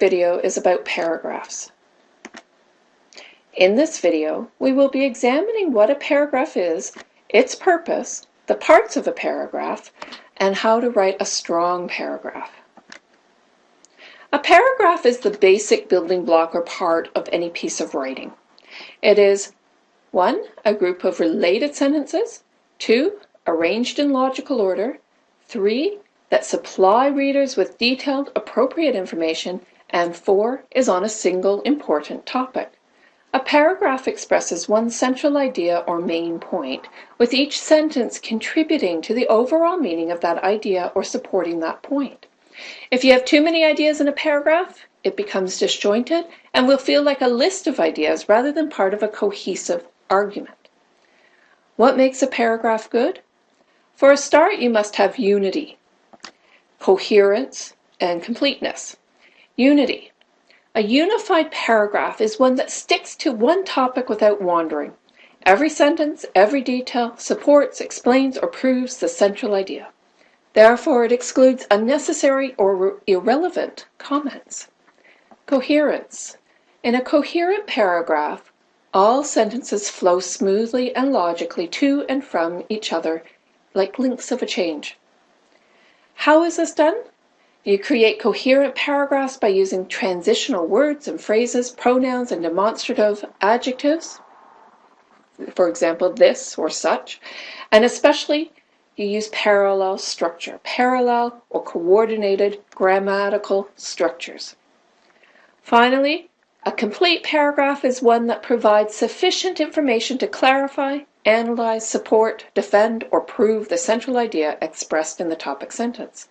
video is about paragraphs. In this video, we will be examining what a paragraph is, its purpose, the parts of a paragraph, and how to write a strong paragraph. A paragraph is the basic building block or part of any piece of writing. It is 1. A group of related sentences, 2. Arranged in logical order, 3. That supply readers with detailed, appropriate information, and 4. Is on a single important topic. A paragraph expresses one central idea or main point, with each sentence contributing to the overall meaning of that idea or supporting that point. If you have too many ideas in a paragraph, it becomes disjointed and will feel like a list of ideas rather than part of a cohesive argument. What makes a paragraph good? For a start, you must have unity, coherence, and completeness. Unity. A unified paragraph is one that sticks to one topic without wandering. Every sentence, every detail, supports, explains, or proves the central idea. Therefore, it excludes unnecessary or irrelevant comments. Coherence. In a coherent paragraph, all sentences flow smoothly and logically to and from each other like links of a chain. How is this done? You create coherent paragraphs by using transitional words and phrases, pronouns, and demonstrative adjectives. For example, this or such. And especially, you use parallel structure, parallel or coordinated grammatical structures. Finally, a complete paragraph is one that provides sufficient information to clarify, analyze, support, defend, or prove the central idea expressed in the topic sentence.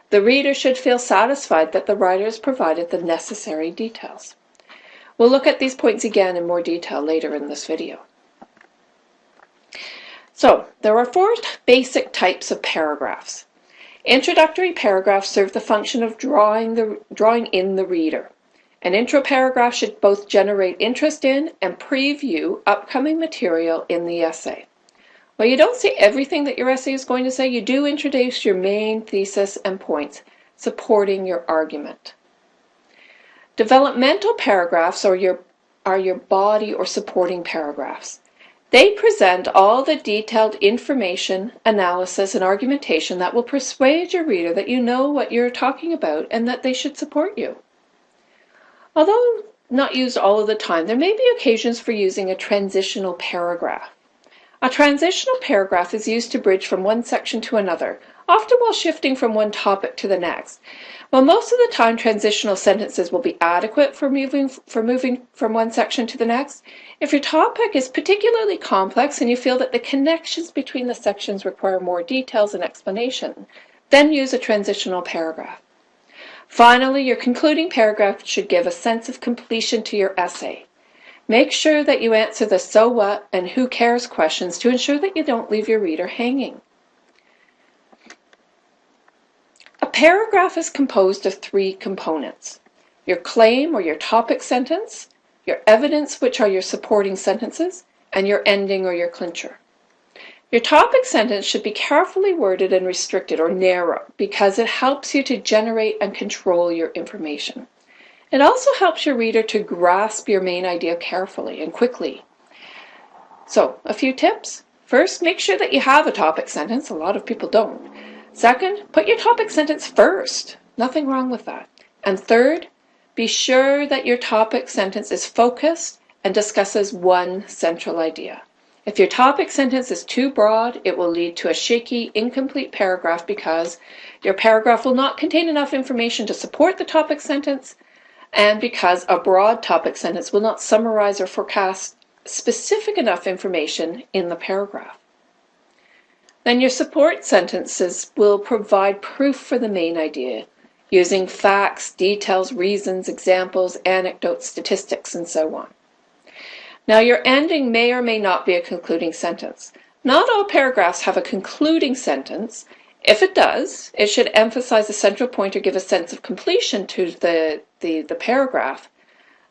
The reader should feel satisfied that the writer has provided the necessary details. We'll look at these points again in more detail later in this video. So, there are 4 basic types of paragraphs. Introductory paragraphs serve the function of drawing in the reader. An intro paragraph should both generate interest in and preview upcoming material in the essay. While you don't say everything that your essay is going to say, you do introduce your main thesis and points supporting your argument. Developmental paragraphs are your body or supporting paragraphs. They present all the detailed information, analysis, and argumentation that will persuade your reader that you know what you're talking about and that they should support you. Although not used all of the time, there may be occasions for using a transitional paragraph. A transitional paragraph is used to bridge from one section to another, often while shifting from one topic to the next. While most of the time transitional sentences will be adequate for moving from one section to the next, if your topic is particularly complex and you feel that the connections between the sections require more details and explanation, then use a transitional paragraph. Finally, your concluding paragraph should give a sense of completion to your essay. Make sure that you answer the so what and who cares questions to ensure that you don't leave your reader hanging. A paragraph is composed of 3 components: your claim or your topic sentence, your evidence, which are your supporting sentences, and your ending or your clincher. Your topic sentence should be carefully worded and restricted or narrow because it helps you to generate and control your information. It also helps your reader to grasp your main idea carefully and quickly. So, a few tips. First, make sure that you have a topic sentence. A lot of people don't. Second, put your topic sentence first. Nothing wrong with that. And third, be sure that your topic sentence is focused and discusses one central idea. If your topic sentence is too broad, it will lead to a shaky, incomplete paragraph because your paragraph will not contain enough information to support the topic sentence, and because a broad topic sentence will not summarize or forecast specific enough information in the paragraph. Then your support sentences will provide proof for the main idea, using facts, details, reasons, examples, anecdotes, statistics, and so on. Now, your ending may or may not be a concluding sentence. Not all paragraphs have a concluding sentence. If it does, it should emphasize a central point or give a sense of completion to the paragraph.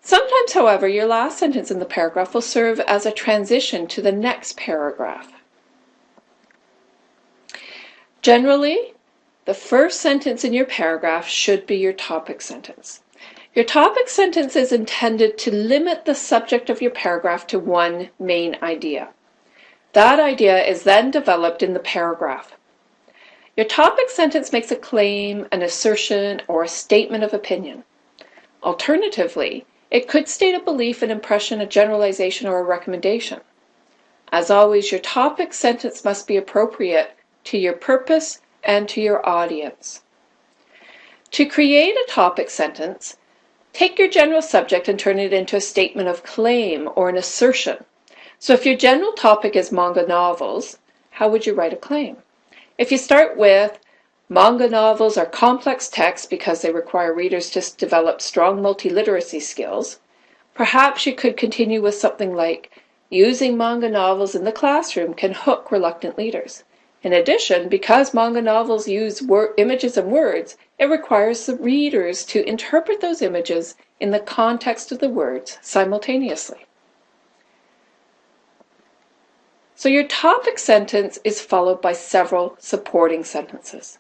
Sometimes, however, your last sentence in the paragraph will serve as a transition to the next paragraph. Generally, the first sentence in your paragraph should be your topic sentence. Your topic sentence is intended to limit the subject of your paragraph to one main idea. That idea is then developed in the paragraph. Your topic sentence makes a claim, an assertion, or a statement of opinion. Alternatively, it could state a belief, an impression, a generalization, or a recommendation. As always, your topic sentence must be appropriate to your purpose and to your audience. To create a topic sentence, take your general subject and turn it into a statement of claim or an assertion. So if your general topic is manga novels, how would you write a claim? If you start with, manga novels are complex texts because they require readers to develop strong multiliteracy skills, perhaps you could continue with something like, using manga novels in the classroom can hook reluctant readers. In addition, because manga novels use images and words, it requires the readers to interpret those images in the context of the words simultaneously. So your topic sentence is followed by several supporting sentences.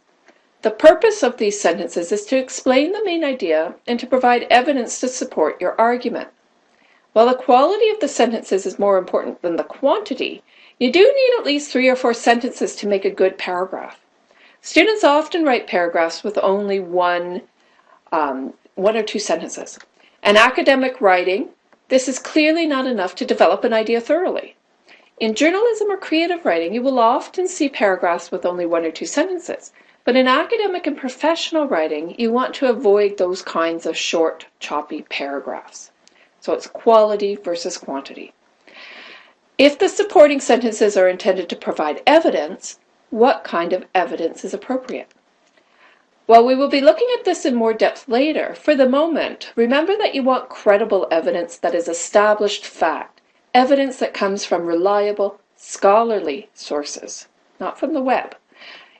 The purpose of these sentences is to explain the main idea and to provide evidence to support your argument. While the quality of the sentences is more important than the quantity, you do need at least 3 or 4 sentences to make a good paragraph. Students often write paragraphs with only one or two sentences. In academic writing, this is clearly not enough to develop an idea thoroughly. In journalism or creative writing, you will often see paragraphs with only 1 or 2 sentences. But in academic and professional writing, you want to avoid those kinds of short, choppy paragraphs. So it's quality versus quantity. If the supporting sentences are intended to provide evidence, what kind of evidence is appropriate? Well, we will be looking at this in more depth later. For the moment, remember that you want credible evidence that is established fact, evidence that comes from reliable, scholarly sources, not from the web.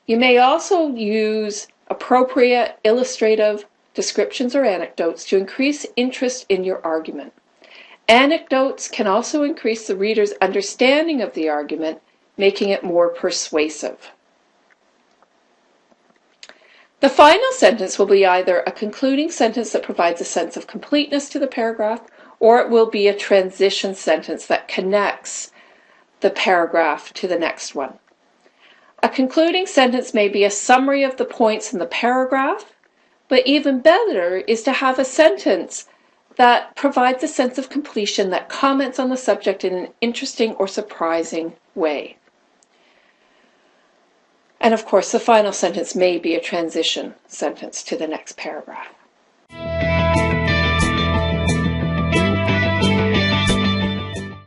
You may also use appropriate illustrative descriptions or anecdotes to increase interest in your argument. Anecdotes can also increase the reader's understanding of the argument, making it more persuasive. The final sentence will be either a concluding sentence that provides a sense of completeness to the paragraph, or it will be a transition sentence that connects the paragraph to the next one. A concluding sentence may be a summary of the points in the paragraph, but even better is to have a sentence that provides a sense of completion, that comments on the subject in an interesting or surprising way. And of course, the final sentence may be a transition sentence to the next paragraph.